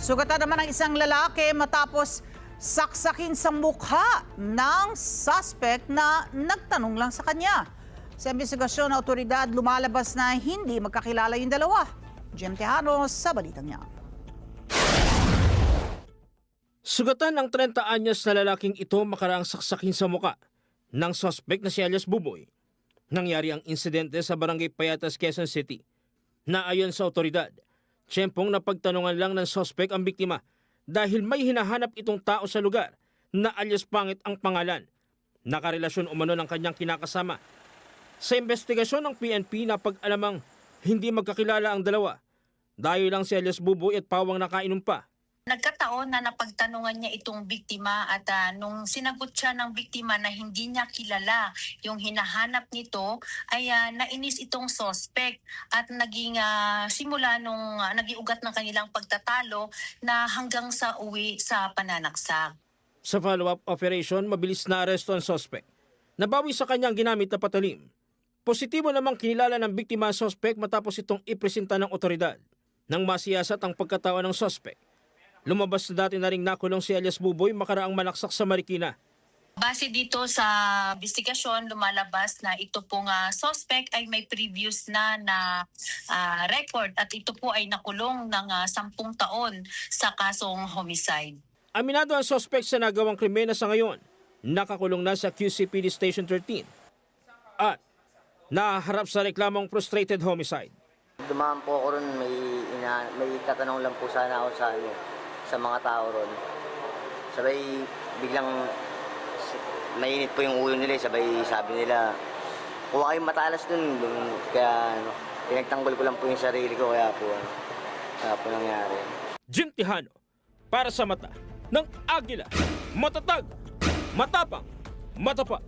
Sugatan naman ang isang lalaki matapos saksakin sa mukha ng suspect na nagtanong lang sa kanya. Sa investigasyon ng otoridad, lumalabas na hindi magkakilala yung dalawa. Jem Tejano sa balitang niya. Sugatan ng 30 anyos na lalaking ito makaraang saksakin sa mukha ng suspect na si alias Buboy. Nangyari ang insidente sa Barangay Payatas, Quezon City, na ayon sa otoridad, tiyempong napagtanungan lang ng suspect ang biktima dahil may hinahanap itong tao sa lugar na alias Pangit ang pangalan. Nakarelasyon umano ng kanyang kinakasama. Sa investigasyon ng PNP, napag-alamang hindi magkakilala ang dalawa dahil lang si alias Buboy at pawang nakainom pa. Nagkataon na napagtanungan niya itong biktima at nung sinagot siya ng biktima na hindi niya kilala yung hinahanap nito ay nainis itong suspect at naging simula nung naging ugat ng kanilang pagtatalo na hanggang sa uwi sa pananaksak. Sa follow-up operation, mabilis na aresto ang suspect. Nabawi sa kanyang ginamit na patalim. Positibo namang kinilala ng biktima ang suspect matapos itong ipresenta ng otoridad. Nang masiyasat ang pagkatawa ng suspect, lumabas na dati na ring nakulong si alias Buboy makaraang manaksak sa Marikina. Base dito sa investigasyon, lumalabas na ito pong suspect ay may previous na record at ito po ay nakulong ng 10 taon sa kasong homicide. Aminado ang suspect sa nagawang krimen na sa ngayon, nakakulong na sa QCPD Station 13 at naharap sa reklamong frustrated homicide. Dumaan po ako ron, may tatanong lang po sana ako sa mga tao ron. Sabay biglang mainit po yung ulo nila, sabay sabi nila, kuha kayong matalas dun. Kaya pinagtanggol ko lang po yung sarili ko, kaya po nangyari. Jem Tejano, para sa mata ng Agila, matatag, matapang, matapat.